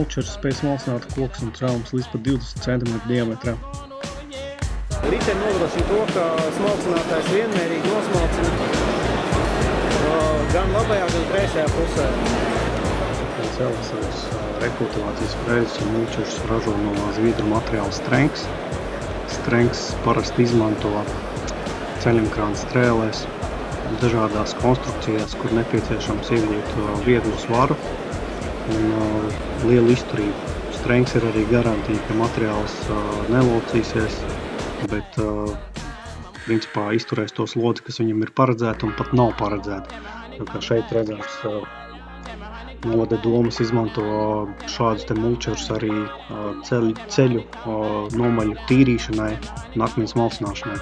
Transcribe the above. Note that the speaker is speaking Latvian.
mulčers spēj smalcināt kokus un traumas līdz pat 20 cm diametrā. Riteņi nodrošina to, ka smalcinātājs vienmērīgi nosmalcina gan labajā, gan kreisajā pusē. Savas rekultivācijas frēzes un mulčers ražo no zviedru materiāla Strenks. Strenks parasti izmanto ceļumkrāna strēlēs, dažādās konstrukcijās, kur nepieciešams iegūt vieglu svaru un lielu izturību. Strenks ir arī garantija, ka materiāls nelocīsies, bet principā izturēs to slodzi, kas viņam ir paredzēta un pat nav paredzēta. Tā kā šeit redzams, Novada domas izmanto šādus te mulčerus arī ceļu nomaļu tīrīšanai un akmens malcināšanai.